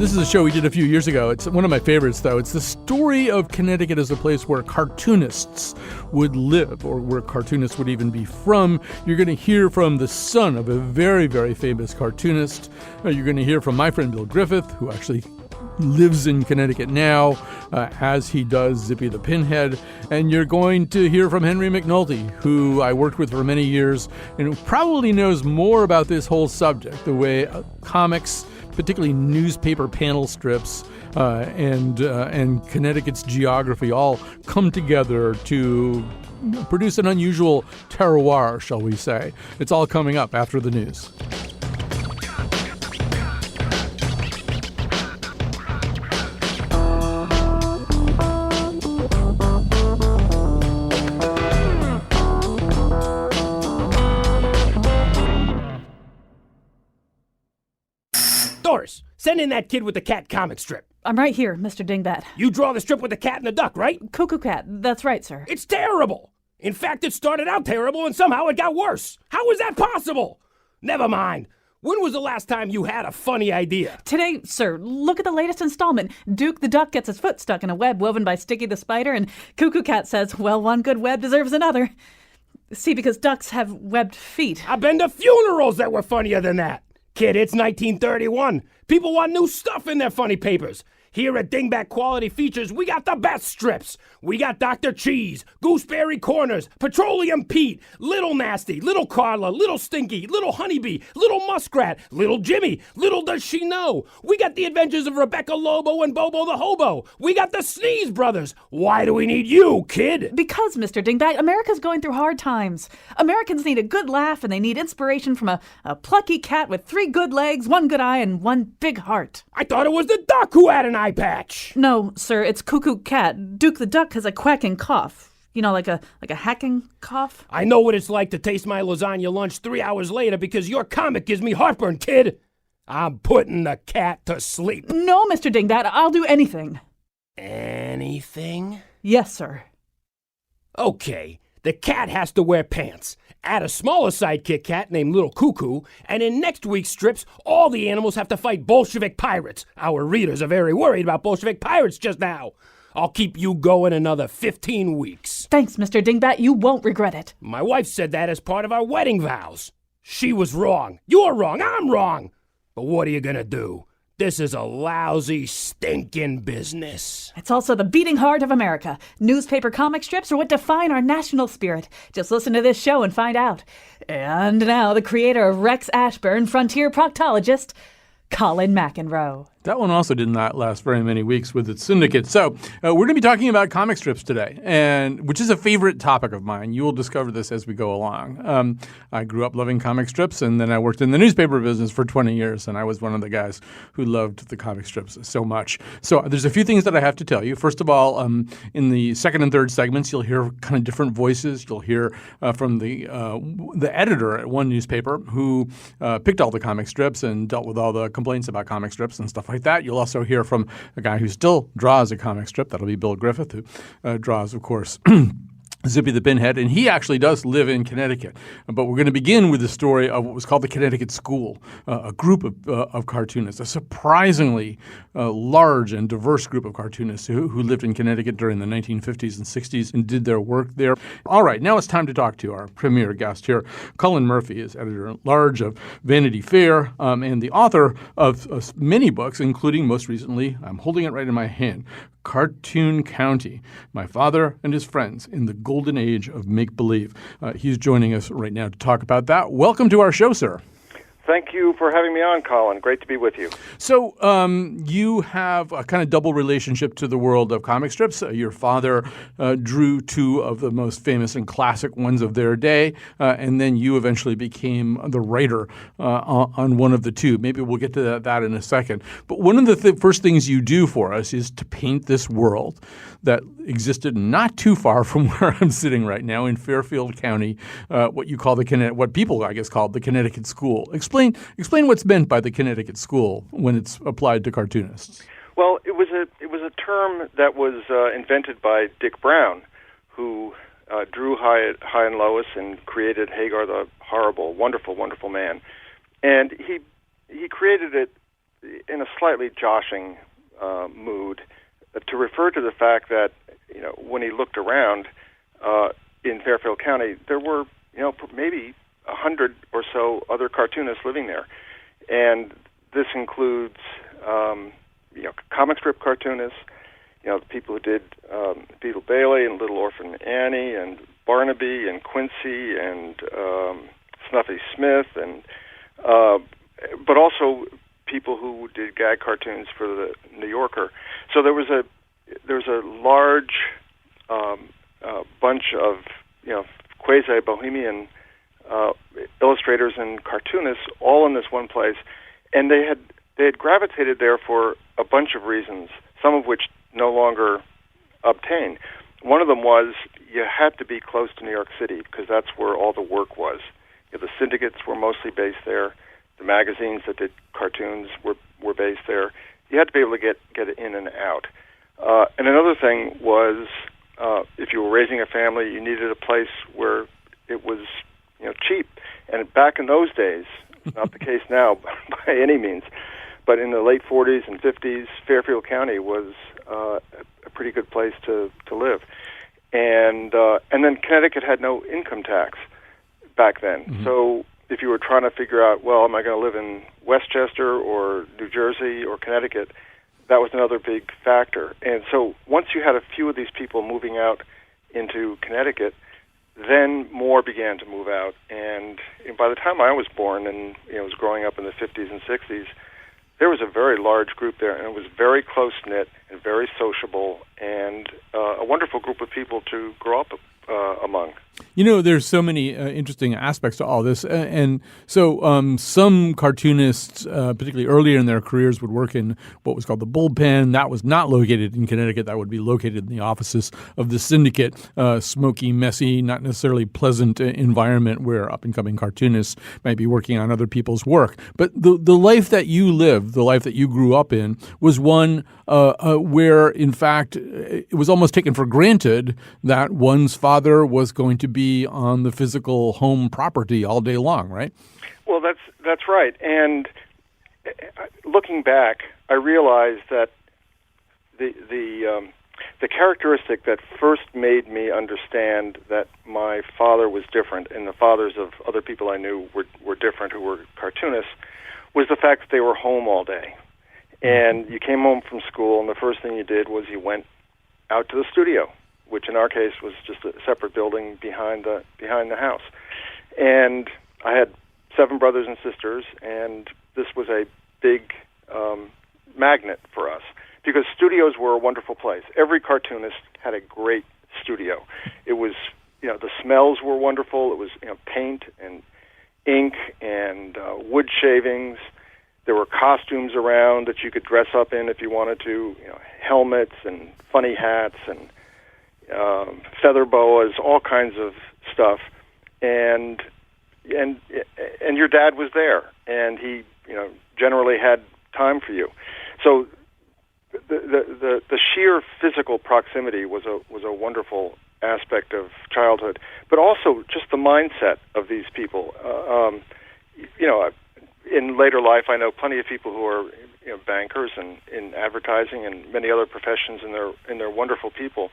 This is a show we did a few years ago. It's one of my favorites, though. It's the story of Connecticut as a place where cartoonists would live, or where cartoonists would even be from. You're going to hear from the son of a very, very famous cartoonist. You're going to hear from my friend Bill Griffith, who actually lives in Connecticut now, as he does Zippy the Pinhead. And you're going to hear from Henry McNulty, who I worked with for many years, and who probably knows more about this whole subject, the way comics, particularly newspaper panel strips, and Connecticut's geography all come together to produce an unusual terroir, shall we say. It's all coming up after the news. Doris, send in that kid with the cat comic strip. I'm right here, Mr. Dingbat. You draw the strip with the cat and the duck, right? Cuckoo Cat, that's right, sir. It's terrible. In fact, it started out terrible and somehow it got worse. How is that possible? Never mind. When was the last time you had a funny idea? Today, sir, look at the latest installment. Duke the Duck gets his foot stuck in a web woven by Sticky the Spider, and Cuckoo Cat says, well, one good web deserves another. See, because ducks have webbed feet. I've been to funerals that were funnier than that. Kid, it's 1931. People want new stuff in their funny papers. Here at Dingbat Quality Features, we got the best strips. We got Dr. Cheese, Gooseberry Corners, Petroleum Pete, Little Nasty, Little Carla, Little Stinky, Little Honeybee, Little Muskrat, Little Jimmy, Little Does She Know. We got the adventures of Rebecca Lobo and Bobo the Hobo. We got the Sneeze Brothers. Why do we need you, kid? Because, Mr. Dingbat, America's going through hard times. Americans need a good laugh, and they need inspiration from a plucky cat with 3 good legs, 1 good eye, and 1 big heart. I thought it was the duck who had an eye patch. No, sir, it's Cuckoo Cat. Duke the Duck has a quacking cough. You know, like a hacking cough? I know what it's like to taste my lasagna lunch 3 hours later because your comic gives me heartburn, kid. I'm putting the cat to sleep. No, Mr. Dingbat, I'll do anything. Anything? Yes, sir. Okay, the cat has to wear pants. Add a smaller sidekick cat named Little Cuckoo, and in next week's strips, all the animals have to fight Bolshevik pirates. Our readers are very worried about Bolshevik pirates just now. I'll keep you going another 15 weeks. Thanks, Mr. Dingbat. You won't regret it. My wife said that as part of our wedding vows. She was wrong. You're wrong. I'm wrong. But what are you gonna do? This is a lousy, stinking business. It's also the beating heart of America. Newspaper comic strips are what define our national spirit. Just listen to this show and find out. And now, the creator of Rex Ashburn, frontier proctologist, Colin McEnroe. That one also did not last very many weeks with its syndicate. So we're going to be talking about comic strips today, and which is a favorite topic of mine. You will discover this as we go along. I grew up loving comic strips, and then I worked in the newspaper business for 20 years, and I was one of the guys who loved the comic strips so much. So there's a few things that I have to tell you. First of all, in the second and third segments, you'll hear kind of different voices. You'll hear from the editor at one newspaper who picked all the comic strips and dealt with all the complaints about comic strips and stuff like that. You'll also hear from a guy who still draws a comic strip. That'll be Bill Griffith, who draws, of course, Zippy the Pinhead, and he actually does live in Connecticut. But we're going to begin with the story of what was called the Connecticut School, a group of cartoonists, a surprisingly large and diverse group of cartoonists who lived in Connecticut during the 1950s and 60s and did their work there. All right, now it's time to talk to our premier guest here. Colin Murphy is editor-at-large of Vanity Fair and the author of many books, including most recently, I'm holding it right in my hand, Cartoon County, My Father and His Friends in the Golden Age of Make-Believe. He's joining us right now to talk about that. Welcome to our show, sir. Thank you for having me on, Colin. Great to be with you. So you have a kind of double relationship to the world of comic strips. Your father drew 2 of the most famous and classic ones of their day, and then you eventually became the writer on one of the 2. Maybe we'll get to that in a second. But one of the first things you do for us is to paint this world that existed not too far from where I'm sitting right now in Fairfield County, what you call what people, I guess, called the Connecticut School. Explain what's meant by the Connecticut School when it's applied to cartoonists. Well, it was a term that was invented by Dick Brown, who drew Hi and Lois and created Hägar the Horrible, wonderful, wonderful man. And he he created it in a slightly joshing mood to refer to the fact that, when he looked around in Fairfield County, there were, maybe 100 or so other cartoonists living there. And this includes, comic strip cartoonists, the people who did Beetle Bailey and Little Orphan Annie and Barnaby and Quincy and Snuffy Smith, and but also people who did gag cartoons for the New Yorker. So there was a large bunch of quasi-bohemian illustrators and cartoonists all in this one place, and they had gravitated there for a bunch of reasons, some of which no longer obtain. One of them was you had to be close to New York City because that's where all the work was. The syndicates were mostly based there. The magazines that did cartoons were based there. You had to be able to get in and out. And another thing was if you were raising a family, you needed a place where it was cheap. And back in those days, not the case now by any means, but in the late 40s and 50s, Fairfield County was a pretty good place to live. And then Connecticut had no income tax back then. Mm-hmm. So if you were trying to figure out, well, am I going to live in Westchester or New Jersey or Connecticut, that was another big factor. And so once you had a few of these people moving out into Connecticut, then more began to move out. And by the time I was born and was growing up in the 50s and 60s, there was a very large group there, and it was very close-knit and very sociable and a wonderful group of people to grow up among. There's so many interesting aspects to all this. And so some cartoonists, particularly earlier in their careers, would work in what was called the bullpen. That was not located in Connecticut. That would be located in the offices of the syndicate, smoky, messy, not necessarily pleasant environment where up-and-coming cartoonists might be working on other people's work. But the life that you lived, the life that you grew up in, was one where, in fact, it was almost taken for granted that one's father was going to be on the physical home property all day long, right? Well, that's right. And looking back, I realized that the characteristic that first made me understand that my father was different and the fathers of other people I knew were different who were cartoonists was the fact that they were home all day. And you came home from school, and the first thing you did was you went out to the studio, which in our case was just a separate building behind the house. And I had 7 brothers and sisters, and this was a big magnet for us because studios were a wonderful place. Every cartoonist had a great studio. It was, the smells were wonderful. It was, paint and ink and wood shavings. There were costumes around that you could dress up in if you wanted to, helmets and funny hats and feather boas, all kinds of stuff, and your dad was there, and he generally had time for you. So the sheer physical proximity was a wonderful aspect of childhood, but also just the mindset of these people. In later life, I know plenty of people who are bankers and in advertising and many other professions, and they're wonderful people.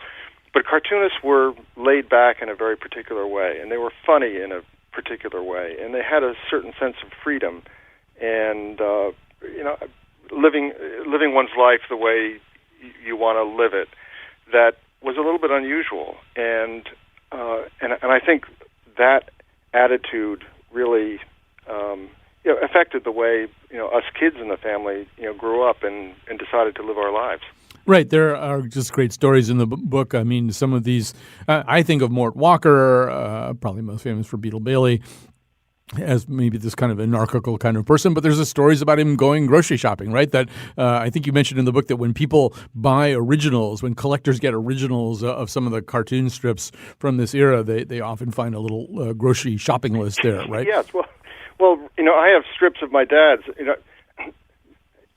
But cartoonists were laid back in a very particular way, and they were funny in a particular way, and they had a certain sense of freedom, and living one's life the way you want to live it. That was a little bit unusual, and I think that attitude really affected the way us kids in the family grew up and decided to live our lives. Right. There are just great stories in the book. I mean, some of these, I think of Mort Walker, probably most famous for Beetle Bailey, as maybe this kind of anarchical kind of person, but there's stories about him going grocery shopping, right? That I think you mentioned in the book that when people buy originals, when collectors get originals of some of the cartoon strips from this era, they often find a little grocery shopping list there, right? Yes. Well, I have strips of my dad's.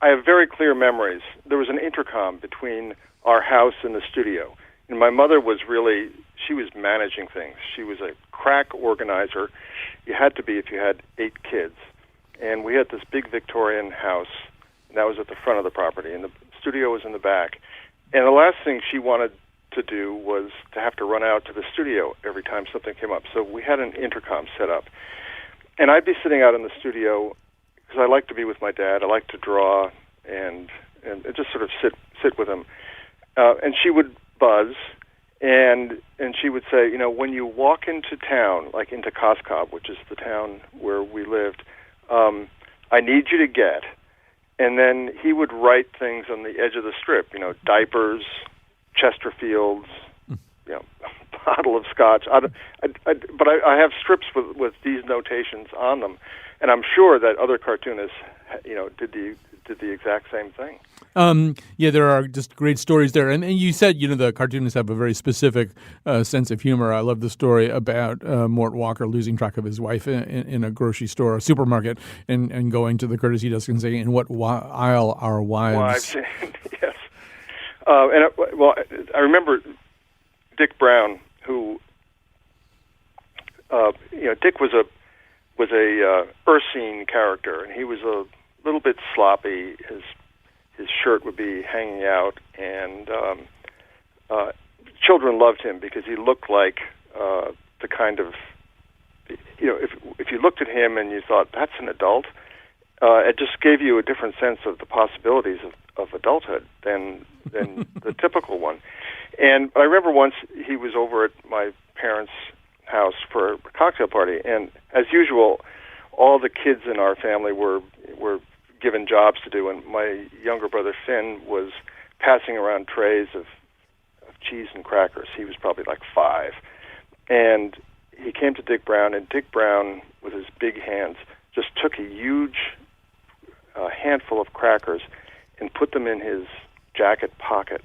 I have very clear memories. There was an intercom between our house and the studio. And my mother was she was managing things. She was a crack organizer. You had to be if you had 8 kids. and we had this big Victorian house, and that was at the front of the property, and the studio was in the back. And the last thing she wanted to do was to have to run out to the studio every time something came up. So we had an intercom set up. And I'd be sitting out in the studio because I like to be with my dad. I like to draw and just sort of sit with him. And she would buzz, and she would say, you know, when you walk into town, like into Koskov, which is the town where we lived, I need you to get. And then he would write things on the edge of the strip, you know, diapers, Chesterfields, you know, bottle of scotch. But I have strips with these notations on them, and I'm sure that other cartoonists, you know, did the exact same thing. Yeah, there are just great stories there. And you said, you know, the cartoonists have a very specific sense of humor. I love the story about Mort Walker losing track of his wife in a grocery store, a supermarket, and going to the courtesy desk and saying, "In what aisle are wives?" Yes. I remember Dick Brown, who, you know, Dick was a Ursine character, and he was a little bit sloppy. His shirt would be hanging out, and children loved him because he looked like the kind of, you know, if you looked at him and you thought that's an adult, it just gave you a different sense of the possibilities of adulthood than the typical one. And I remember once he was over at my parents' house for a cocktail party, and as usual, all the kids in our family were given jobs to do, and my younger brother Finn was passing around trays of cheese and crackers. He was probably like 5. And he came to Dick Brown, and Dick Brown, with his big hands, just took a huge handful of crackers and put them in his jacket pocket.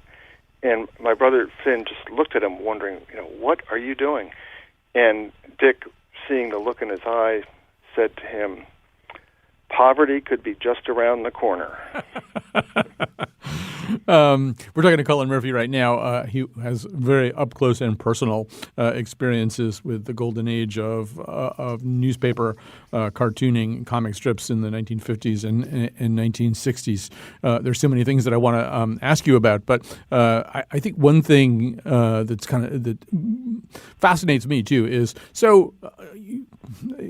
And my brother Finn just looked at him wondering, you know, what are you doing? And Dick, seeing the look in his eye, said to him, "Poverty could be just around the corner." We're talking to Colin Murphy right now. He has very up-close and personal experiences with the golden age of newspaper cartooning, comic strips in the 1950s and 1960s. There's so many things that I want to ask you about, but I think one thing that fascinates me too is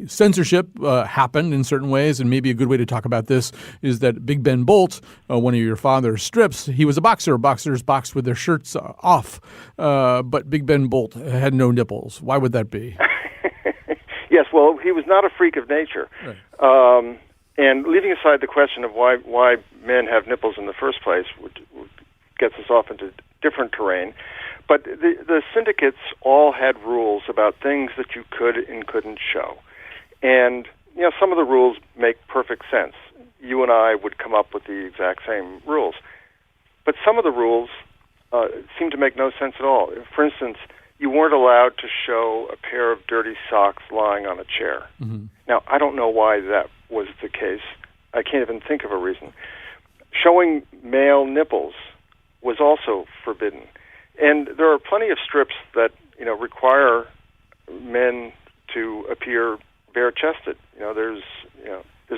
censorship happened in certain ways, and maybe a good way to talk about this is that Big Ben Bolt, one of your father's strips, he was a boxer. Boxers boxed with their shirts off, but Big Ben Bolt had no nipples. Why would that be? Yes, well, he was not a freak of nature. Right. And leaving aside the question of why men have nipples in the first place, which gets us off into different terrain, but the syndicates all had rules about things that you could and couldn't show. And, you know, some of the rules make perfect sense. You and I would come up with the exact same rules. But some of the rules seem to make no sense at all. For instance, you weren't allowed to show a pair of dirty socks lying on a chair. Mm-hmm. Now, I don't know why that was the case. I can't even think of a reason. Showing male nipples was also forbidden. And there are plenty of strips that, you know, require men to appear bare-chested. You know, there's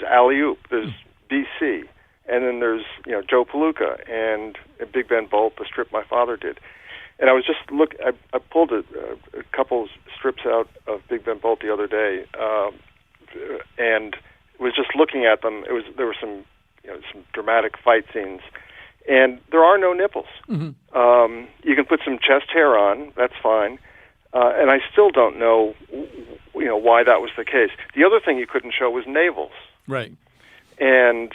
Alley-Oop, there's BC, and then there's, you know, Joe Palooka and Big Ben Bolt, the strip my father did. And I was just I pulled a couple of strips out of Big Ben Bolt the other day, and was just looking at them. There were some dramatic fight scenes, and there are no nipples. Mm-hmm. You can put some chest hair on, that's fine, and I still don't know, you know, why that was the case. The other thing you couldn't show was navels. Right. And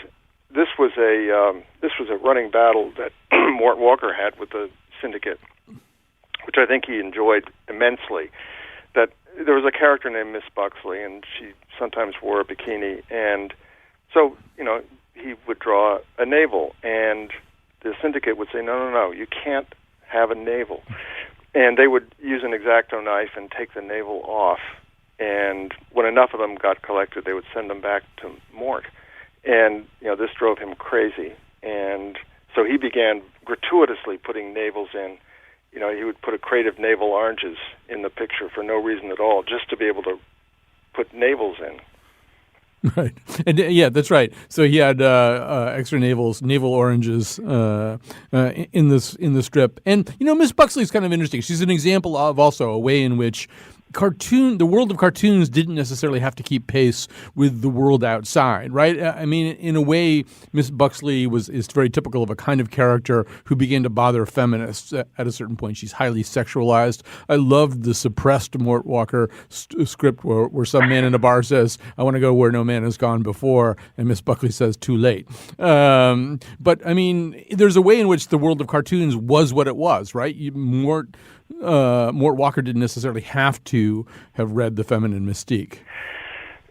this was a running battle that Mort Walker had with the syndicate, which I think he enjoyed immensely. That there was a character named Miss Buxley, and she sometimes wore a bikini, and so, you know, he would draw a navel, and the syndicate would say, no, you can't have a navel. And they would use an X-Acto knife and take the navel off, and when enough of them got collected, they would send them back to Mort. And, you know, this drove him crazy, and so he began gratuitously putting navels in. You know, he would put a crate of navel oranges in the picture for no reason at all, just to be able to put navels in. Right. And yeah, that's right. So he had extra navel oranges in the strip. And, Miss Buxley's kind of interesting. She's an example of also a way in which the world of cartoons didn't necessarily have to keep pace with the world outside, right? I mean, in a way, Miss Buxley is very typical of a kind of character who began to bother feminists at a certain point. She's highly sexualized. I loved the suppressed Mort Walker script where some man in a bar says, "I want to go where no man has gone before," and Miss Buxley says, "Too late." But I mean, there's a way in which the world of cartoons was what it was, right? Mort Walker didn't necessarily have to have read the feminine mystique.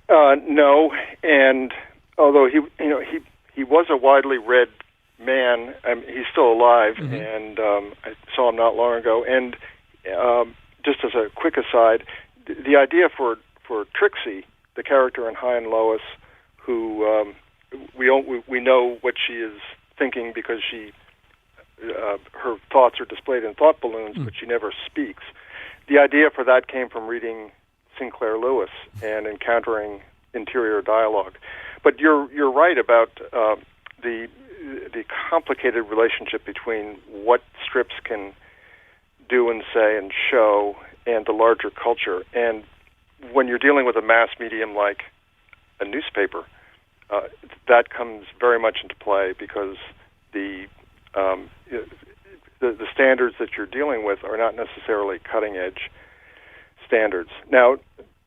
No, and although he was a widely read man, he's still alive, and I saw him not long ago. And just as a quick aside, the idea for Trixie, the character in Hi and Lois, who we know what she is thinking because her thoughts are displayed in thought balloons, but she never speaks. The idea for that came from reading Sinclair Lewis and encountering interior dialogue. But you're right about the complicated relationship between what strips can do and say and show and the larger culture. And when you're dealing with a mass medium like a newspaper, that comes very much into play because the standards that you're dealing with are not necessarily cutting-edge standards. Now,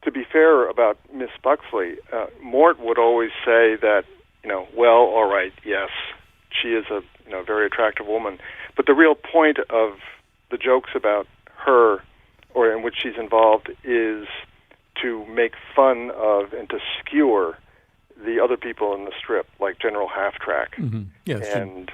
to be fair about Miss Buxley, Mort would always say that, well, all right, yes, she is a very attractive woman, but the real point of the jokes about her, or in which she's involved, is to make fun of and to skewer the other people in the strip, like General Half-Track. Mm-hmm. Yes, and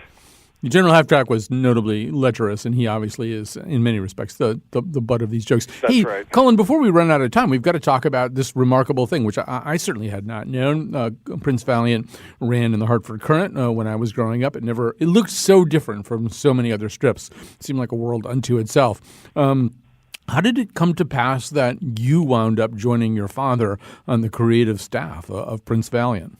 General Half-Track was notably lecherous, and he obviously is, in many respects, the butt of these jokes. That's right. Colin, before we run out of time, we've got to talk about this remarkable thing, which I certainly had not known. Prince Valiant ran in the Hartford Courant when I was growing up. It looked so different from so many other strips. It seemed like a world unto itself. How did it come to pass that you wound up joining your father on the creative staff of Prince Valiant?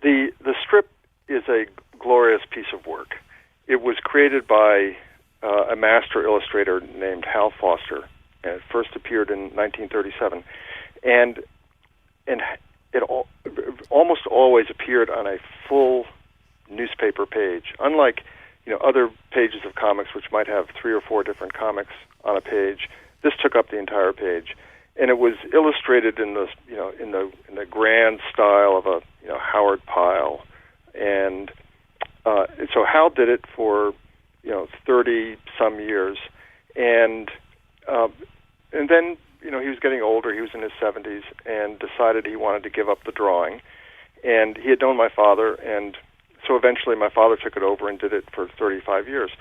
The strip is a glorious piece of work. It was created by a master illustrator named Hal Foster, and it first appeared in 1937. And it almost always appeared on a full newspaper page, unlike other pages of comics which might have 3 or 4 different comics on a page. This took up the entire page, and it was illustrated in the in the grand style of a Howard Pyle, and so Hal did it for 30 some years, and then he was getting older. He was in his 70s and decided he wanted to give up the drawing, and he had known my father, and so eventually my father took it over and did it for 35 years.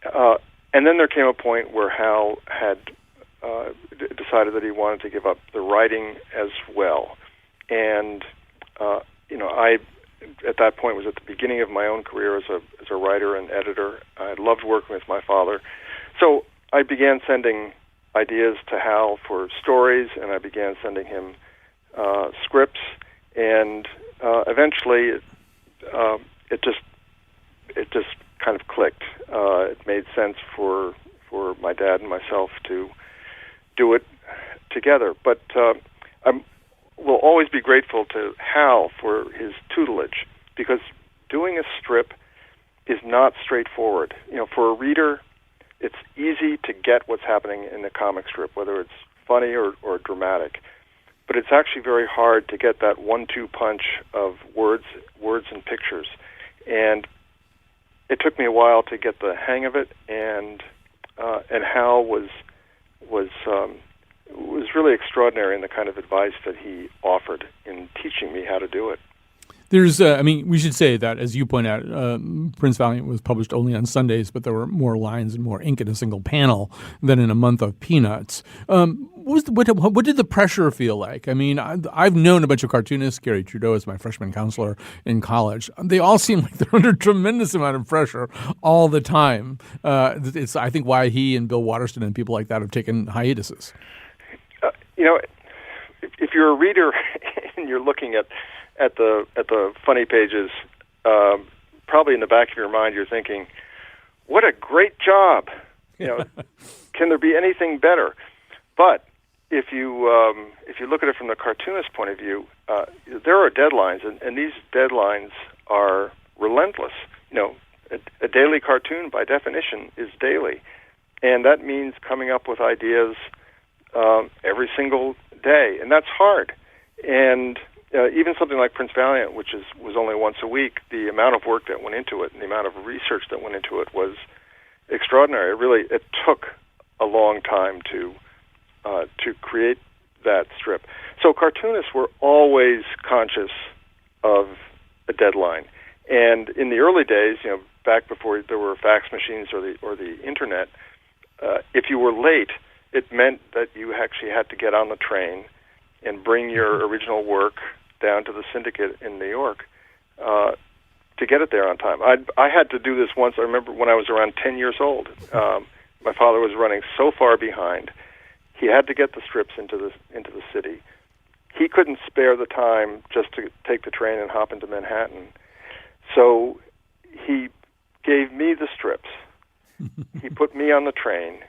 And then there came a point where Hal had decided that he wanted to give up the writing as well. And, I, at that point, was at the beginning of my own career as a writer and editor. I loved working with my father. So I began sending ideas to Hal for stories, and I began sending him scripts. And eventually it just kind of clicked. It made sense for my dad and myself to do it together. But I will always be grateful to Hal for his tutelage, because doing a strip is not straightforward. For a reader, it's easy to get what's happening in the comic strip, whether it's funny or dramatic. But it's actually very hard to get that 1-2 punch of words and pictures. And it took me a while to get the hang of it, and Hal was really extraordinary in the kind of advice that he offered in teaching me how to do it. There's, we should say that, as you point out, Prince Valiant was published only on Sundays, but there were more lines and more ink in a single panel than in a month of Peanuts. What did the pressure feel like? I mean, I've known a bunch of cartoonists. Gary Trudeau is my freshman counselor in college. They all seem like they're under a tremendous amount of pressure all the time. It's, I think, why he and Bill Waterston and people like that have taken hiatuses. If you're a reader, and you're looking at the funny pages, probably in the back of your mind you're thinking, what a great job. Can there be anything better? But if you look at it from the cartoonist point of view, there are deadlines, and these deadlines are relentless. A daily cartoon, by definition, is daily, and that means coming up with ideas every single day, and that's hard. And even something like Prince Valiant, which was only once a week, the amount of work that went into it and the amount of research that went into it was extraordinary. It took a long time to create that strip. So cartoonists were always conscious of a deadline. And in the early days, back before there were fax machines or the internet, if you were late, it meant that you actually had to get on the train and bring your original work down to the syndicate in New York to get it there on time. I had to do this once. I remember when I was around 10 years old. My father was running so far behind. He had to get the strips into the city. He couldn't spare the time just to take the train and hop into Manhattan. So he gave me the strips. He put me on the train.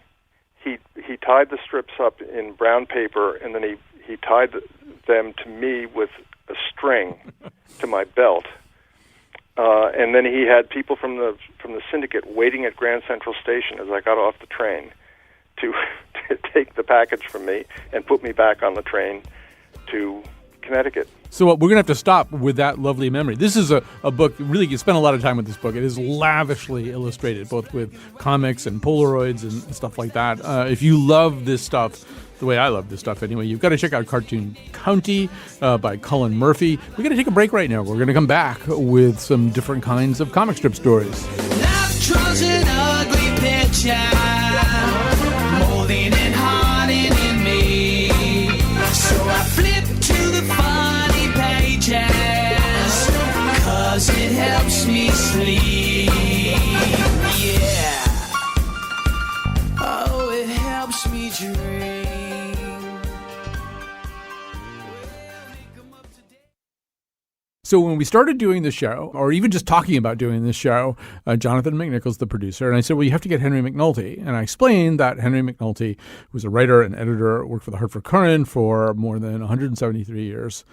He tied the strips up in brown paper, and then he tied them to me with a string to my belt. And then he had people from the syndicate waiting at Grand Central Station as I got off the train to take the package from me and put me back on the train to Connecticut. So we're going to have to stop with that lovely memory. This is a book, really, you spent a lot of time with this book. It is lavishly illustrated, both with comics and Polaroids and stuff like that. If you love this stuff, the way I love this stuff anyway, you've got to check out Cartoon County by Colin Murphy. We're going to take a break right now. We're going to come back with some different kinds of comic strip stories. Life draws an ugly picture, molding and hardening in me. So I flip to the funny pages, 'cause it helps me sleep. Yeah. Oh, it helps me dream. So when we started doing the show, or even just talking about doing this show, Jonathan McNichol's the producer, and I said, well, you have to get Henry McNulty. And I explained that Henry McNulty was a writer and editor, worked for the Hartford Courant for more than 173 years,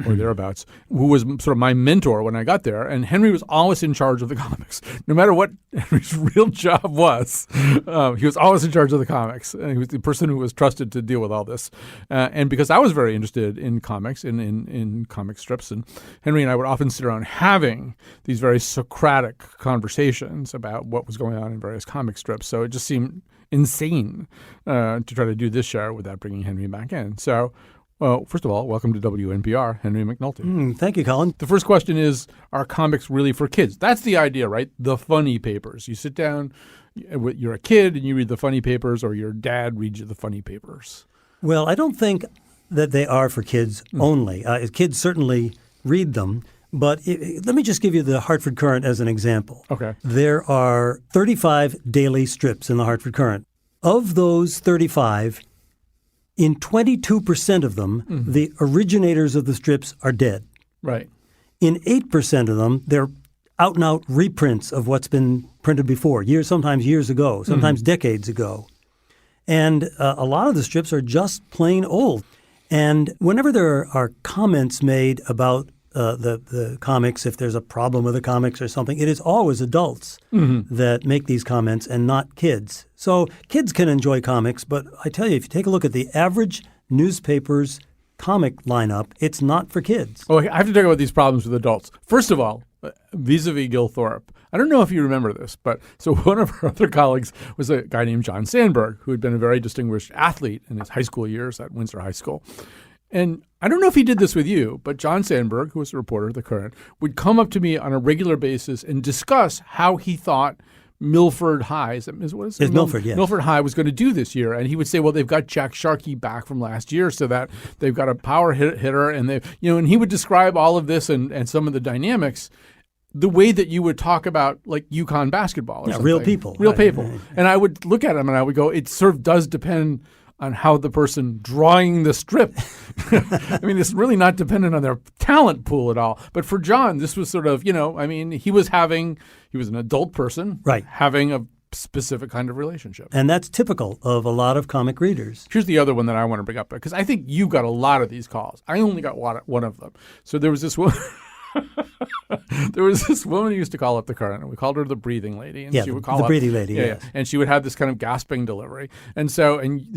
or thereabouts, who was sort of my mentor when I got there. And Henry was always in charge of the comics. No matter what Henry's real job was, he was always in charge of the comics. And he was the person who was trusted to deal with all this. And because I was very interested in comics, in comic strips, and Henry and I would often sit around having these very Socratic conversations about what was going on in various comic strips. So it just seemed insane to try to do this show without bringing Henry back in. So, well, first of all, welcome to WNPR, Henry McNulty. Thank you, Colin. The first question is, are comics really for kids? That's the idea, right? The funny papers. You sit down, you're a kid, and you read the funny papers, or your dad reads you the funny papers. Well, I don't think that they are for kids only. Kids certainly read them, but let me just give you the Hartford Courant as an example. Okay. There are 35 daily strips in the Hartford Courant. Of those 35, in 22% of them, the originators of the strips are dead. Right. In 8% of them, they're out-and-out reprints of what's been printed before, sometimes years ago, sometimes decades ago. And a lot of the strips are just plain old. And whenever there are comments made about the comics, if there's a problem with the comics or something, it is always adults that make these comments and not kids. So kids can enjoy comics, but I tell you, if you take a look at the average newspaper's comic lineup, it's not for kids. Oh, I have to talk about these problems with adults. First of all, vis-a-vis Gil Thorpe. I don't know if you remember this, but so one of our other colleagues was a guy named John Sandberg, who had been a very distinguished athlete in his high school years at Windsor High School. And I don't know if he did this with you, but John Sandberg, who was a reporter at the Courant, would come up to me on a regular basis and discuss how he thought Milford High, Milford, yes. Milford High was going to do this year. And he would say, well, they've got Jack Sharkey back from last year, so that they've got a power hitter. And and he would describe all of this and some of the dynamics the way that you would talk about like UConn basketball or something. Real people. Real people. Right. And I would look at him and I would go, it sort of does depend on how the person drawing the strip. I mean, it's really not dependent on their talent pool at all. But for John, this was sort of, I mean, he was an adult person, right, having a specific kind of relationship. And that's typical of a lot of comic readers. Here's the other one that I want to bring up, because I think you got a lot of these calls. I only got one of them. So there was this woman. There was this woman who used to call up the Courant, and we called her the breathing lady. And she would call the up, breathing lady, yeah, yes. yeah. And she would have this kind of gasping delivery. And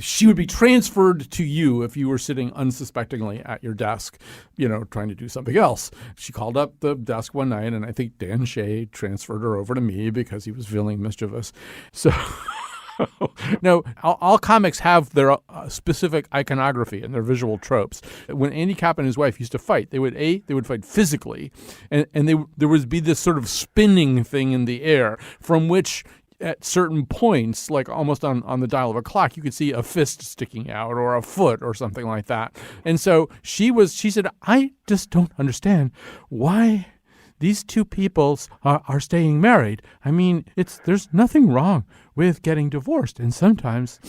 she would be transferred to you if you were sitting unsuspectingly at your desk, trying to do something else. She called up the desk one night, and I think Dan Shea transferred her over to me because he was feeling mischievous. So... No, all comics have their specific iconography and their visual tropes. When Andy Capp and his wife used to fight, they would fight physically, and there would be this sort of spinning thing in the air from which at certain points, like almost on the dial of a clock, you could see a fist sticking out or a foot or something like that. And so she said, I just don't understand why these two people are staying married. I mean, there's nothing wrong with getting divorced, and sometimes,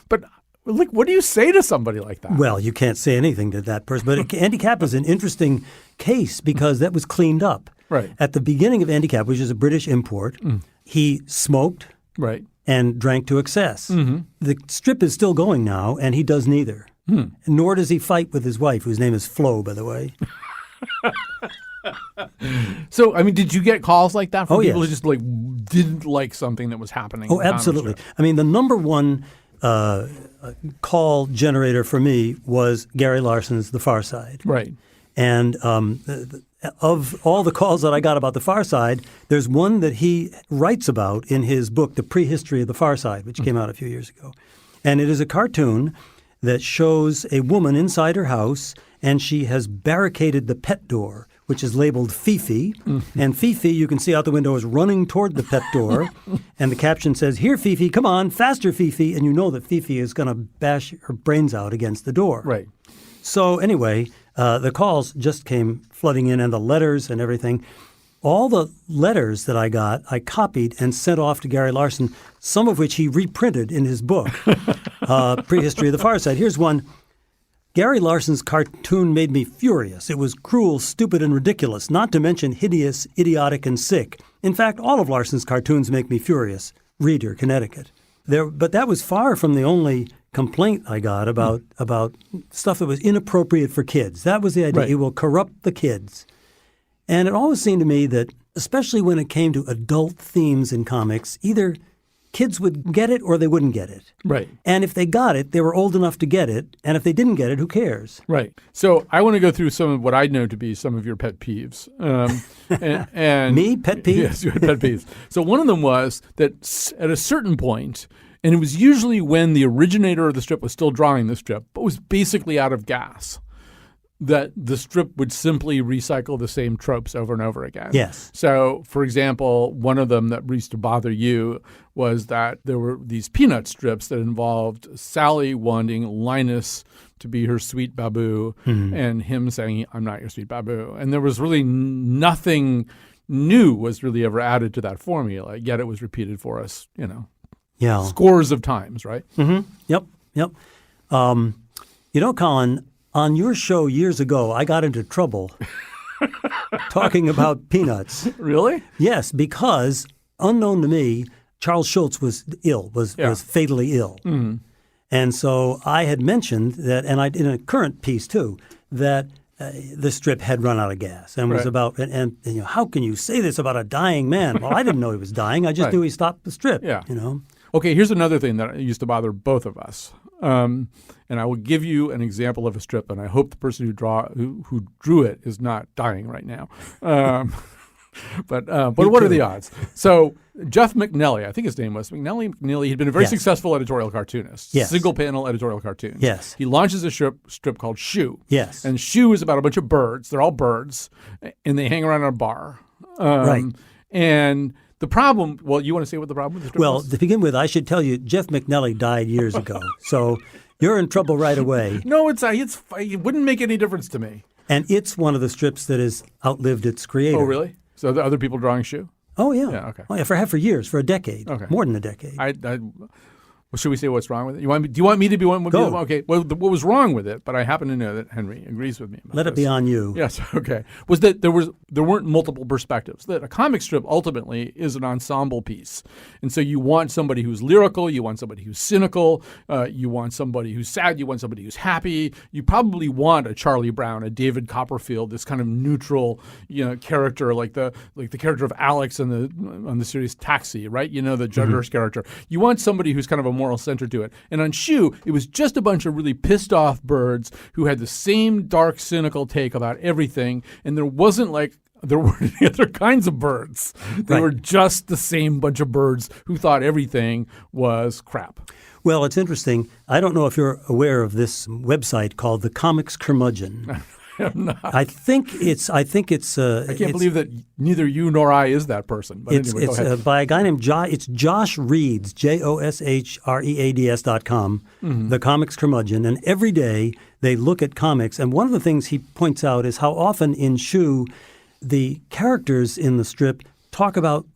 but like, what do you say to somebody like that? Well, you can't say anything to that person. But Andy Capp is an interesting case because that was cleaned up. Right. At the beginning of Andy Capp, which is a British import, he smoked right. and drank to excess. Mm-hmm. The strip is still going now, and he does neither. Nor does he fight with his wife, whose name is Flo, by the way. So, I mean, did you get calls like that from people yes. who just didn't like something that was happening? Oh, absolutely. I mean, the number one call generator for me was Gary Larson's The Far Side. Right. And of all the calls that I got about The Far Side, there's one that he writes about in his book, The Prehistory of the Far Side, which came out a few years ago. And it is a cartoon that shows a woman inside her house, and she has barricaded the pet door, which is labeled Fifi. And Fifi, you can see out the window, is running toward the pet door. And the caption says, "Here, Fifi, come on, faster, Fifi." And you know that Fifi is going to bash her brains out against the door. Right. So anyway, the calls just came flooding in, and the letters and everything. All the letters that I got, I copied and sent off to Gary Larson, some of which he reprinted in his book, Prehistory of the Far Side. Here's one. Gary Larson's cartoon made me furious. It was cruel, stupid, and ridiculous, not to mention hideous, idiotic, and sick. In fact, all of Larson's cartoons make me furious. Reader, Connecticut. But that was far from the only complaint I got about stuff that was inappropriate for kids. That was the idea. Right. It will corrupt the kids. And it always seemed to me that, especially when it came to adult themes in comics, either kids would get it or they wouldn't get it. Right. And if they got it, they were old enough to get it. And if they didn't get it, who cares? Right. So I want to go through some of what I know to be some of your pet peeves. And Me? Pet peeves? Yes, you had pet peeves. So one of them was that at a certain point, and it was usually when the originator of the strip was still drawing the strip, but was basically out of gas, that the strip would simply recycle the same tropes over and over again. Yes. So, for example, one of them that used to bother you was that there were these peanut strips that involved Sally wanting Linus to be her sweet baboo and him saying, "I'm not your sweet baboo." And there was really nothing new was really ever added to that formula, yet it was repeated for us, Yeah. scores of times, right? Mm-hmm. Yep. Colin, on your show years ago, I got into trouble talking about peanuts. Really? Yes, because unknown to me, Charles Schultz was ill, was fatally ill. Mm-hmm. And so I had mentioned that, and I in a current piece too, that the strip had run out of gas and was about, and how can you say this about a dying man? Well, I didn't know he was dying. I just knew he stopped the strip. Yeah. Okay, here's another thing that used to bother both of us. And I will give you an example of a strip, and I hope the person who drew it is not dying right now. But what are the odds? So Jeff McNulty, I think his name was McNulty. He'd been a very successful editorial cartoonist, single panel editorial cartoon. Yes. He launches a strip called Shoe. Yes. And Shoe is about a bunch of birds. They're all birds, and they hang around in a bar. Right. And the problem, well, you want to say what the problem with the strip was? Well, to begin with, I should tell you, Jeff McNulty died years ago. So you're in trouble right away. No, it wouldn't make any difference to me. And it's one of the strips that has outlived its creator. Oh, really? So are there other people drawing Shoe? Oh, yeah. Yeah, okay. Oh, yeah, for years, for a decade. Okay. More than a decade. Well, should we say what's wrong with it? Do you want me to be one? Go. Okay. Well, what was wrong with it? But I happen to know that Henry agrees with me. About Let it this. be on you. Yes. Okay. Was that there weren't multiple perspectives. That a comic strip ultimately is an ensemble piece, and so you want somebody who's lyrical, you want somebody who's cynical, you want somebody who's sad, you want somebody who's happy. You probably want a Charlie Brown, a David Copperfield, this kind of neutral, character like the character of Alex on the series Taxi, right? The Judd Hirsch character. You want somebody who's kind of a moral center to it. And on Shoe, it was just a bunch of really pissed off birds who had the same dark, cynical take about everything. And there wasn't there weren't any other kinds of birds. They were just the same bunch of birds who thought everything was crap. Well, it's interesting. I don't know if you're aware of this website called The Comics Curmudgeon. I'm not. I think it's. I can't believe that neither you nor I is that person. But It's anyway, go ahead. by a guy named It's Josh Reads, JoshReads.com, The Comics Curmudgeon. And every day they look at comics. And one of the things he points out is how often in Shoe the characters in the strip talk about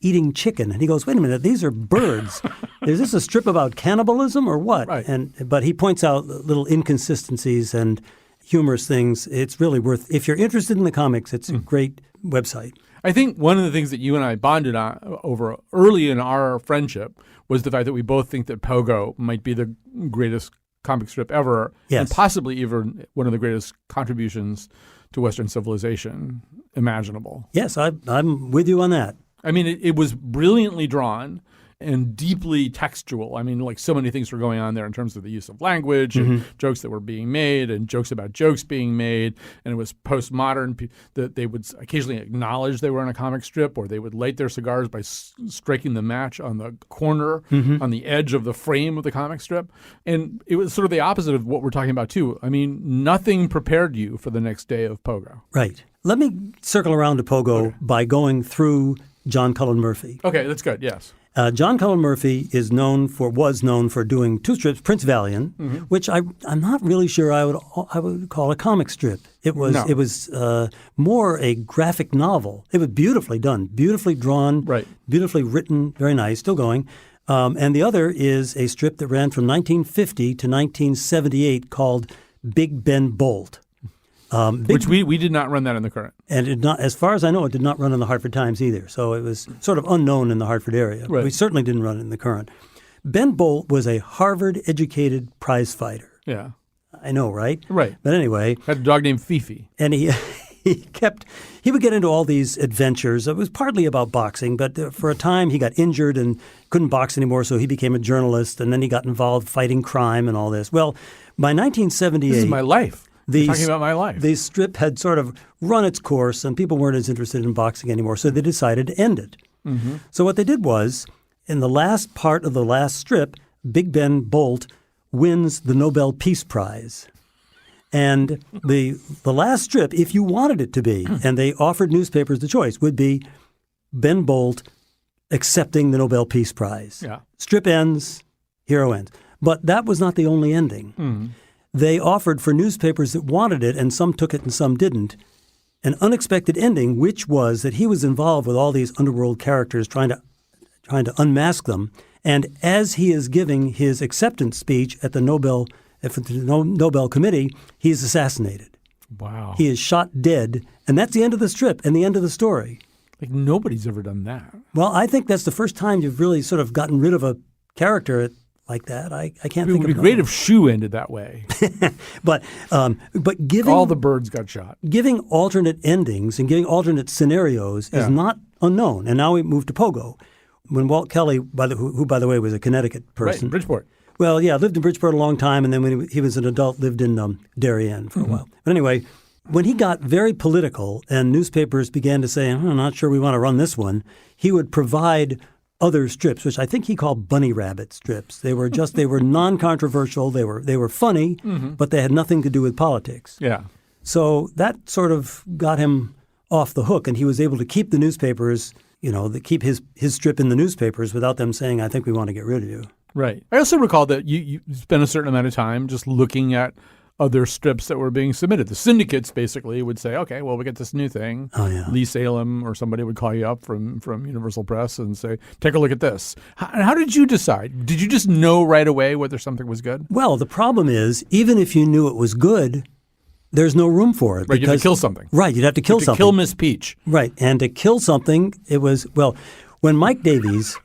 eating chicken. And he goes, wait a minute, these are birds. Is this a strip about cannibalism or what? Right. But he points out little inconsistencies and humorous things. It's really worth, if you're interested in the comics, it's a great website. I think one of the things that you and I bonded on over early in our friendship was the fact that we both think that Pogo might be the greatest comic strip ever, Yes. and possibly even one of the greatest contributions to Western civilization imaginable. Yes, I'm with you on that. I mean, it was brilliantly drawn and deeply textual. I mean, so many things were going on there in terms of the use of language and jokes that were being made and jokes about jokes being made. And it was postmodern that they would occasionally acknowledge they were in a comic strip, or they would light their cigars by striking the match on the corner, on the edge of the frame of the comic strip. And it was sort of the opposite of what we're talking about, too. I mean, nothing prepared you for the next day of Pogo. Right. Let me circle around to Pogo by going through John Cullen Murphy. Okay, that's good, yes. John Cullen Murphy was known for doing two strips, Prince Valiant, which I'm not really sure I would call a comic strip. It was more a graphic novel. It was beautifully done, beautifully drawn, beautifully written, very nice, still going. And the other is a strip that ran from 1950 to 1978 called Big Ben Bolt. Which we did not run that in the Current. And it not, as far as I know, it did not run in the Hartford Times either. So it was sort of unknown in the Hartford area. Right. We certainly didn't run it in the Current. Ben Bolt was a Harvard-educated prize fighter. Yeah. I know, right? Right. But anyway. Had a dog named Fifi. And he would get into all these adventures. It was partly about boxing, but for a time he got injured and couldn't box anymore, so he became a journalist, and then he got involved fighting crime and all this. Well, by 1978... This is my life. Talking about my life. The strip had sort of run its course, and people weren't as interested in boxing anymore, so they decided to end it. So what they did was, in the last part of the last strip, Big Ben Bolt wins the Nobel Peace Prize. And the last strip, if you wanted it to be, and they offered newspapers the choice, would be Ben Bolt accepting the Nobel Peace Prize. Yeah. Strip ends, hero ends. But that was not the only ending. They offered for newspapers that wanted it, and some took it and some didn't, an unexpected ending, which was that he was involved with all these underworld characters trying to unmask them. And as he is giving his acceptance speech at the Nobel Committee, he is assassinated. Wow. He is shot dead, and that's the end of the strip and the end of the story. Nobody's ever done that. Well, I think that's the first time you've really sort of gotten rid of a character like that. I can't think of it would be great if Shoe ended that way. But giving all the birds got shot. Giving alternate endings and giving alternate scenarios is not unknown. And now we move to Pogo. When Walt Kelly, who by the way was a Connecticut person, Right, Bridgeport. Well, yeah, lived in Bridgeport a long time, and then when he was an adult, lived in Darien for a while. But anyway, when he got very political and newspapers began to say, I'm not sure we want to run this one, he would provide other strips, which I think he called bunny rabbit strips. They were non-controversial, they were funny, but they had nothing to do with politics. Yeah. So that sort of got him off the hook, and he was able to keep the newspapers, keep his strip in the newspapers without them saying, I think we want to get rid of you. Right. I also recall that you spent a certain amount of time just looking at other strips that were being submitted. The syndicates basically would say, okay, well, we get this new thing. Oh, yeah. Lee Salem or somebody would call you up from Universal Press and say, take a look at this. How did you decide? Did you just know right away whether something was good? Well, the problem is, even if you knew it was good, there's no room for it. Right, you have to kill something. Right, you'd have to kill something. Kill Miss Peach. Right, and to kill something, it was, well, when Mike Davies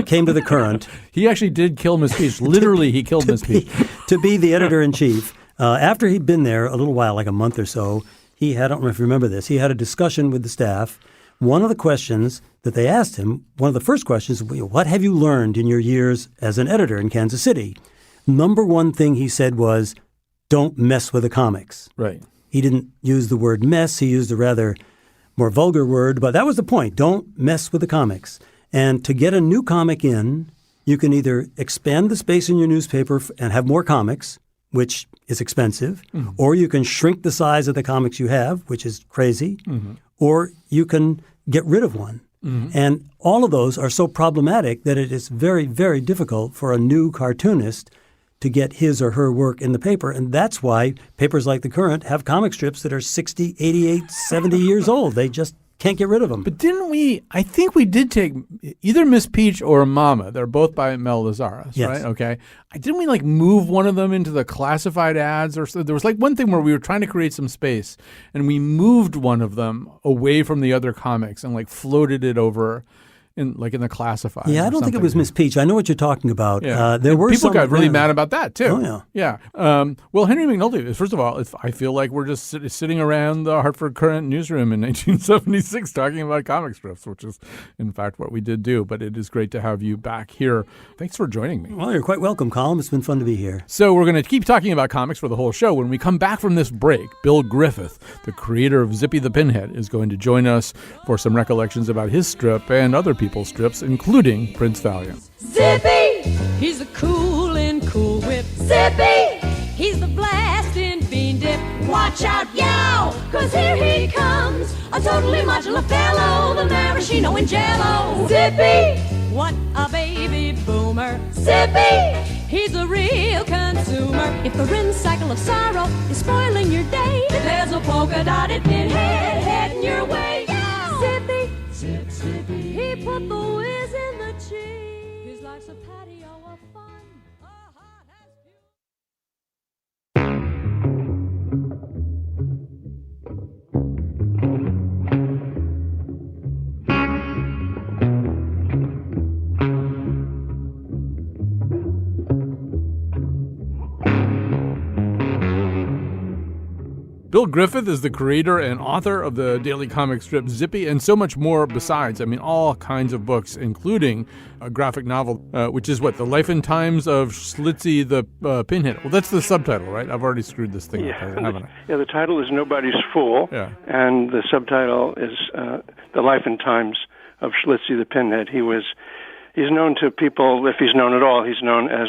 came to the Courant. He actually did kill Miss Peach. Literally, he killed Miss Peach. To be the editor-in-chief. After he'd been there a little while, like a month or so, I don't know if you remember this, he had a discussion with the staff. One of the questions that they asked him, one of the first questions, what have you learned in your years as an editor in Kansas City? Number one thing he said was, don't mess with the comics. Right. He didn't use the word mess. He used a rather more vulgar word, but that was the point. Don't mess with the comics. And to get a new comic in, you can either expand the space in your newspaper and have more comics, which is expensive, or you can shrink the size of the comics you have, which is crazy, or you can get rid of one. And all of those are so problematic that it is very, very difficult for a new cartoonist to get his or her work in the paper. And that's why papers like The Courant have comic strips that are 60, 88, 70 years old. They just can't get rid of them. But didn't we, I think we did take either Miss Peach or Mama. They're both by Mel Lazarus, Yes. right? Okay. Didn't we move one of them into the classified ads? Or so? There was one thing where we were trying to create some space and we moved one of them away from the other comics and floated it over in the classified. Yeah, I don't think it was Miss Peach. I know what you're talking about. Yeah. There were people some got really mad about that too. Oh, yeah. Yeah. Well, Henry McNulty, first of all, I feel like we're just sitting around the Hartford Courant newsroom in 1976 talking about comic strips, which is, in fact, what we did do. But it is great to have you back here. Thanks for joining me. Well, you're quite welcome, Colin. It's been fun to be here. So we're going to keep talking about comics for the whole show. When we come back from this break, Bill Griffith, the creator of Zippy the Pinhead, is going to join us for some recollections about his strip and other people's strips, including Prince Valiant. Zippy, he's the coolin' Cool Whip. Zippy, he's the blasting bean dip. Watch out, yow, 'cause here he comes, a totally modular fellow, the maraschino in jello. Zippy, what a baby boomer. Zippy, he's a real consumer. If the rinse cycle of sorrow is spoiling your day, there's a polka dotted pinhead heading your way. Yow. Zippy, zip, Zippy, he put the whiz in the cheese. His life's a patio of fun. Bill Griffith is the creator and author of the daily comic strip Zippy and so much more besides. I mean, all kinds of books, including a graphic novel, which is The Life and Times of Schlitzie the Pinhead. Well, that's the subtitle, right? I've already screwed this thing up, haven't I? Yeah, the title is Nobody's Fool, and the subtitle is The Life and Times of Schlitzie the Pinhead. He's known to people, if he's known at all, he's known as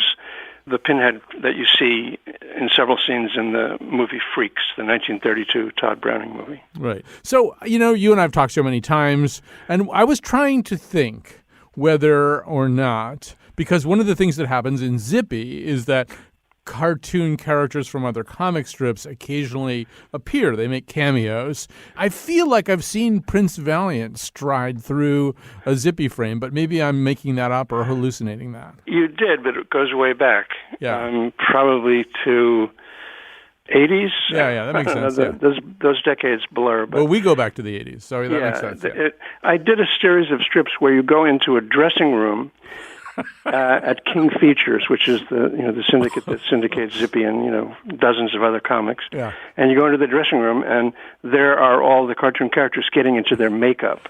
the Pinhead that you see in several scenes in the movie Freaks, the 1932 Todd Browning movie. Right. So, you and I have talked so many times, and I was trying to think whether or not, because one of the things that happens in Zippy is that cartoon characters from other comic strips occasionally appear. They make cameos. I feel like I've seen Prince Valiant stride through a Zippy frame, but maybe I'm making that up or hallucinating that. You did, but it goes way back. Yeah. Probably to 80s. Yeah, that makes sense. Those decades blur. But well, we go back to the 80s, so that makes sense. Yeah. I did a series of strips where you go into a dressing room at King Features, which is the syndicate that syndicates Zippy and dozens of other comics. Yeah. And you go into the dressing room, and there are all the cartoon characters getting into their makeup.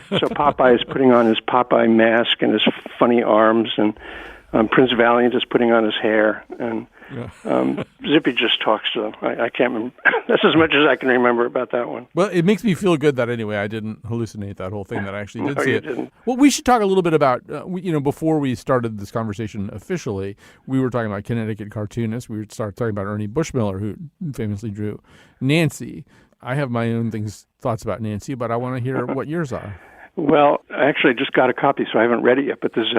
So Popeye is putting on his Popeye mask and his funny arms, and Prince Valiant is putting on his hair, and Zippy just talks to them. I can't remember. That's as much as I can remember about that one. Well, it makes me feel good that anyway I didn't hallucinate that whole thing, that I actually did see it. Didn't. Well, we should talk a little bit about, before we started this conversation officially, we were talking about Connecticut cartoonists. We started talking about Ernie Bushmiller, who famously drew Nancy. I have my own thoughts about Nancy, but I want to hear what yours are. Well, I actually just got a copy, so I haven't read it yet, but there's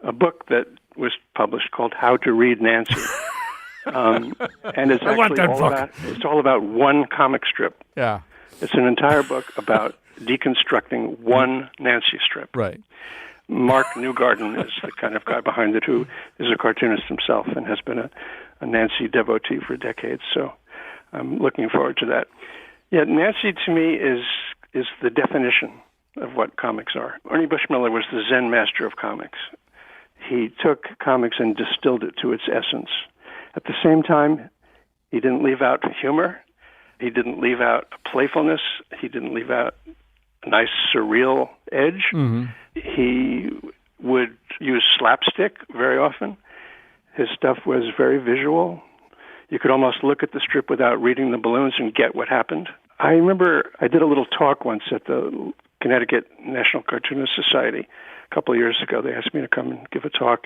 a book that was published called How to Read Nancy. And it's I want actually that all book. it's all about one comic strip. Yeah. It's an entire book about deconstructing one Nancy strip. Right. Mark Newgarden is the kind of guy behind it who is a cartoonist himself and has been a Nancy devotee for decades. So I'm looking forward to that. Yeah, Nancy to me is the definition of what comics are. Ernie Bushmiller was the Zen master of comics. He took comics and distilled it to its essence. At the same time, he didn't leave out humor. He didn't leave out playfulness. He didn't leave out a nice surreal edge. Mm-hmm. He would use slapstick very often. His stuff was very visual. You could almost look at the strip without reading the balloons and get what happened. I remember I did a little talk once at the Connecticut National Cartoonist Society a couple of years ago. They asked me to come and give a talk.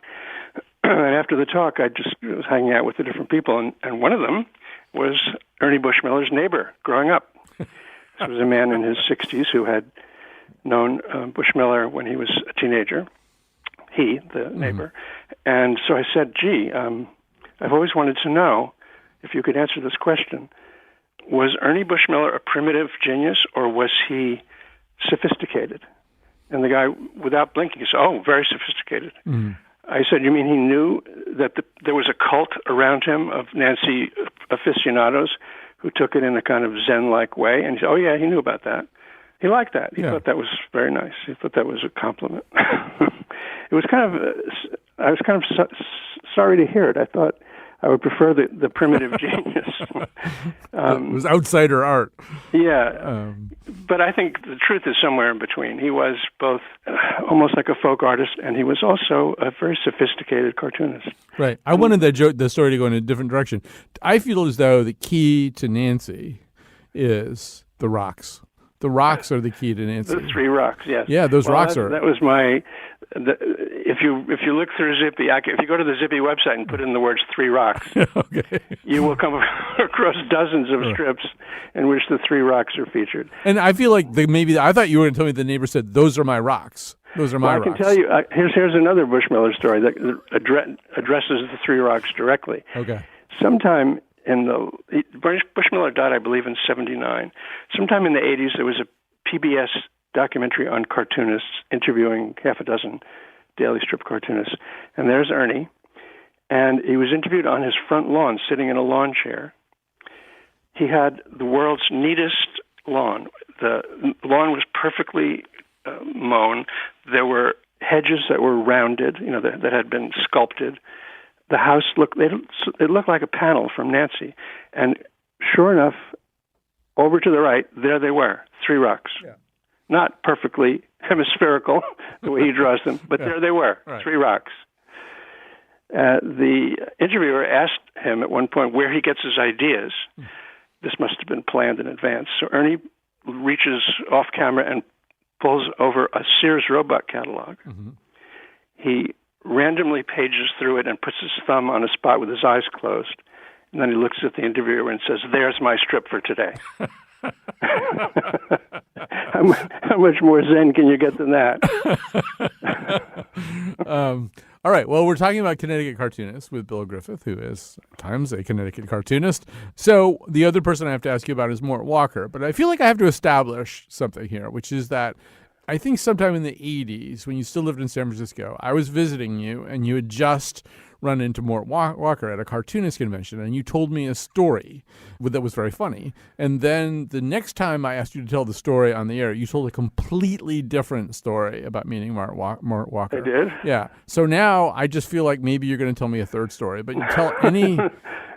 And after the talk, I just was hanging out with the different people, and one of them was Ernie Bushmiller's neighbor growing up. This was a man in his 60s who had known Bushmiller when he was a teenager, he, the neighbor. And so I said, gee, I've always wanted to know if you could answer this question. Was Ernie Bushmiller a primitive genius, or was he sophisticated? And the guy, without blinking, said, oh, very sophisticated. I said, you mean he knew that there was a cult around him of Nancy aficionados who took it in a kind of Zen-like way? And he said, oh, yeah, he knew about that. He liked that. He thought that was very nice. He thought that was a compliment. It was kind of, I was kind of sorry to hear it. I thought I would prefer the primitive genius. It was outsider art. Yeah. But I think the truth is somewhere in between. He was both almost like a folk artist, and he was also a very sophisticated cartoonist. Right. I wanted the story to go in a different direction. I feel as though the key to Nancy is the rocks. The rocks are the key to Nancy. The three rocks, yes. Yeah, those rocks are. That was my. If you look through Zippy, if you go to the Zippy website and put in the words three rocks, okay, you will come across dozens of strips in which the three rocks are featured. And I feel like I thought you were going to tell me the neighbor said, those are my rocks. Those are my rocks. I can tell you, here's another Bushmiller story that addresses the three rocks directly. Okay. Sometime Bushmiller died, I believe, in 1979. Sometime in the 1980s, there was a PBS documentary on cartoonists interviewing half a dozen daily strip cartoonists. And there's Ernie. And he was interviewed on his front lawn, sitting in a lawn chair. He had the world's neatest lawn. The lawn was perfectly mown. There were hedges that were rounded, that had been sculpted. The house it looked like a panel from Nancy. And sure enough, over to the right, there they were, three rocks. Yeah. Not perfectly hemispherical, the way he draws them, but there they were, three rocks. The interviewer asked him at one point where he gets his ideas. This must have been planned in advance. So Ernie reaches off camera and pulls over a Sears Roebuck catalog. Mm-hmm. He randomly pages through it and puts his thumb on a spot with his eyes closed. And then he looks at the interviewer and says, there's my strip for today. How much more Zen can you get than that? All right. Well, we're talking about Connecticut cartoonists with Bill Griffith, who is at times a Connecticut cartoonist. So the other person I have to ask you about is Mort Walker. But I feel like I have to establish something here, which is that I think sometime in the 80s, when you still lived in San Francisco, I was visiting you, and you had just run into Mort Walker at a cartoonist convention, and you told me a story that was very funny. And then the next time I asked you to tell the story on the air, you told a completely different story about meeting Mort Walker. I did? Yeah. So now I just feel like maybe you're going to tell me a third story, but you tell any...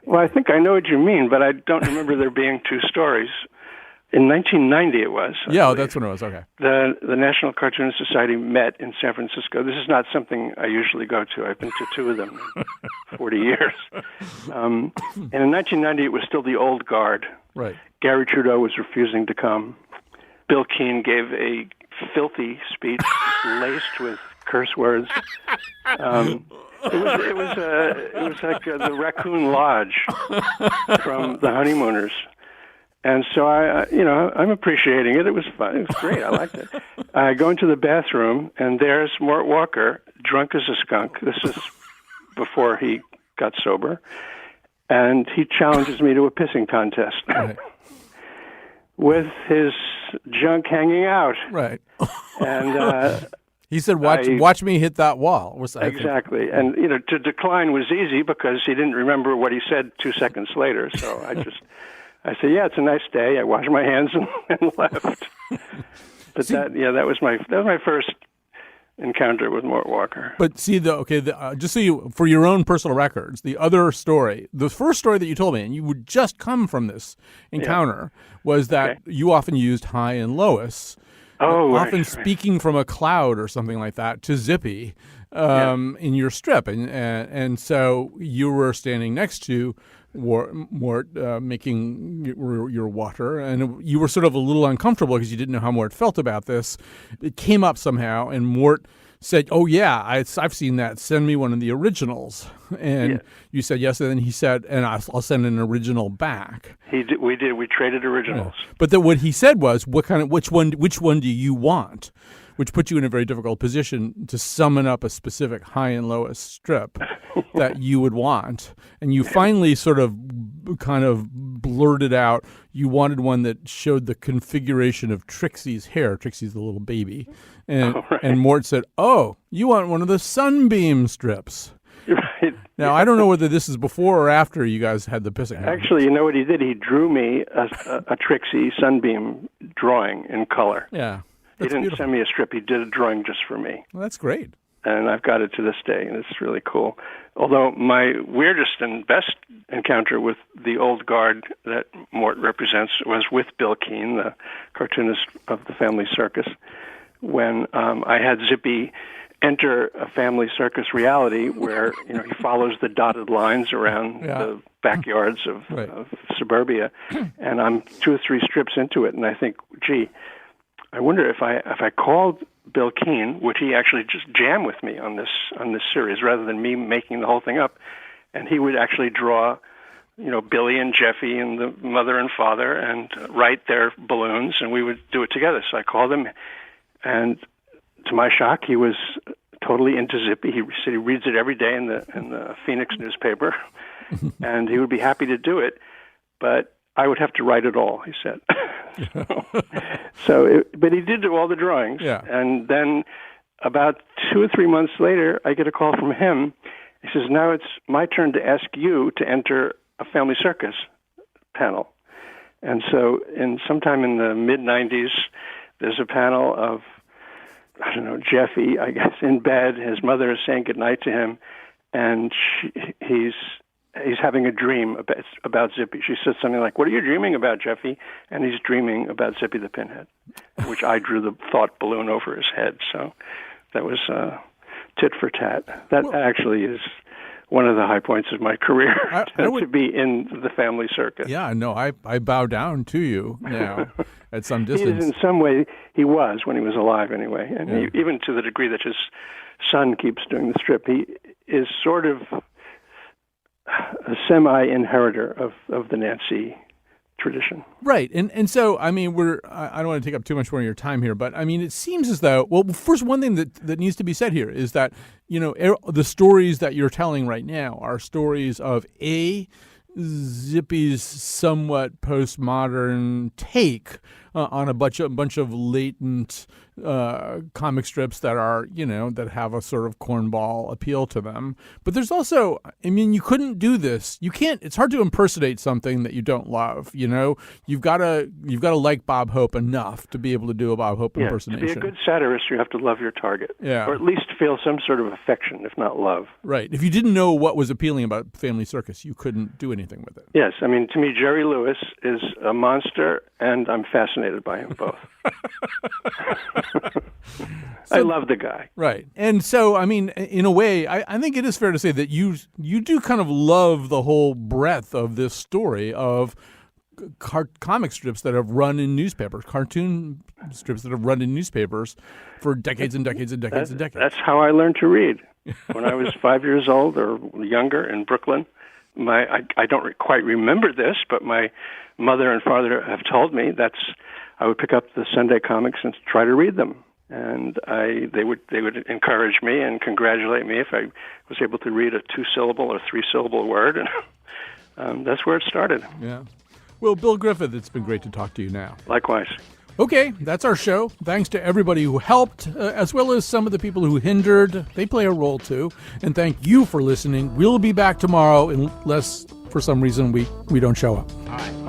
Well, I think I know what you mean, but I don't remember there being two stories. In 1990 it was. Yeah, that's when it was. Okay. The National Cartoonist Society met in San Francisco. This is not something I usually go to. I've been to two of them in 40 years. And in 1990 it was still the old guard. Right. Gary Trudeau was refusing to come. Bill Keane gave a filthy speech laced with curse words. It was like the Raccoon Lodge from The Honeymooners. And so I'm appreciating it. It was fun. It was great. I liked it. I go into the bathroom, and there's Mort Walker, drunk as a skunk. This is before he got sober. and he challenges me to a pissing contest Right. with his junk hanging out. Right. And He said, "Watch me hit that wall." exactly. And to decline was easy because he didn't remember what he said 2 seconds later. So I said, "Yeah, it's a nice day." I washed my hands and left. But that was my first encounter with Mort Walker. But see, just so you, for your own personal records, the other story, the first story that you told me, and you would just come from this encounter, was that you often used Hi and Lois, often speaking from a cloud or something like that to Zippy in your strip, and so you were standing next to Mort making your water, and you were sort of a little uncomfortable because you didn't know how Mort felt about this. It came up somehow, and Mort said, "Oh yeah, I've seen that. Send me one of the originals." And you said yes, and then he said, "And I'll send an original back." We did. We traded originals. But then what he said was, which one do you want? Which put you in a very difficult position to summon up a specific Hi and Lois strip that you would want. And you finally sort of kind of blurted out you wanted one that showed the configuration of Trixie's hair. Trixie's the little baby. And Mort said, "Oh, you want one of the Sunbeam strips." Right. Now, I don't know whether this is before or after you guys had the pissing. Actually, you know what he did? He drew me a Trixie Sunbeam drawing in color. Yeah. He didn't send me a strip. He did a drawing just for me. Well, that's great. And I've got it to this day, and it's really cool. Although my weirdest and best encounter with the old guard that Mort represents was with Bill Keane, the cartoonist of the Family Circus, when I had Zippy enter a Family Circus reality where he follows the dotted lines around the backyards of suburbia, and I'm 2 or 3 strips into it, and I think, gee, I wonder if I called Bill Keane, would he actually just jam with me on this series rather than me making the whole thing up, and he would actually draw, Billy and Jeffy and the mother and father and write their balloons, and we would do it together. So I called him, and to my shock, he was totally into Zippy. He said he reads it every day in the Phoenix newspaper, and he would be happy to do it, but I would have to write it all, he said. But he did do all the drawings. Yeah. And then about 2 or 3 months later, I get a call from him. He says, "Now it's my turn to ask you to enter a Family Circus panel." And so sometime in the mid-'90s, there's a panel of, I don't know, Jeffy, I guess, in bed. His mother is saying goodnight to him, and he's having a dream about Zippy. She says something like, "What are you dreaming about, Jeffy?" And he's dreaming about Zippy the Pinhead, which I drew the thought balloon over his head. So that was tit for tat. That actually is one of the high points of my career, to be in the Family Circus. Yeah, no, I bow down to you now at some distance. In some way, he was when he was alive anyway. And even to the degree that his son keeps doing the strip, he is sort of a semi-inheritor of the Nancy tradition. Right. And so, I mean, I don't want to take up too much more of your time here, but I mean, it seems as though, well, first, one thing that needs to be said here is that, the stories that you're telling right now are stories of Zippy's somewhat postmodern take on a bunch of latent comic strips that are, that have a sort of cornball appeal to them. But there's also, I mean, you couldn't do this. You can't. It's hard to impersonate something that you don't love. You've got to like Bob Hope enough to be able to do a Bob Hope impersonation. To be a good satirist, you have to love your target, or at least feel some sort of affection, if not love. Right. If you didn't know what was appealing about Family Circus, you couldn't do anything with it. Yes, I mean, to me, Jerry Lewis is a monster, and I'm fascinated by him both. I love the guy. Right. And so, I mean, in a way, I think it is fair to say that you do kind of love the whole breadth of this story of comic strips that have run in newspapers, cartoon strips that have run in newspapers for decades and decades and decades and decades. That's how I learned to read. When I was 5 years old or younger in Brooklyn, I don't quite remember this, but my mother and father have told me I would pick up the Sunday comics and try to read them. And they would encourage me and congratulate me if I was able to read a 2-syllable or 3-syllable word. And that's where it started. Yeah. Well, Bill Griffith, it's been great to talk to you now. Likewise. Okay, that's our show. Thanks to everybody who helped, as well as some of the people who hindered. They play a role, too. And thank you for listening. We'll be back tomorrow unless, for some reason, we don't show up. All right.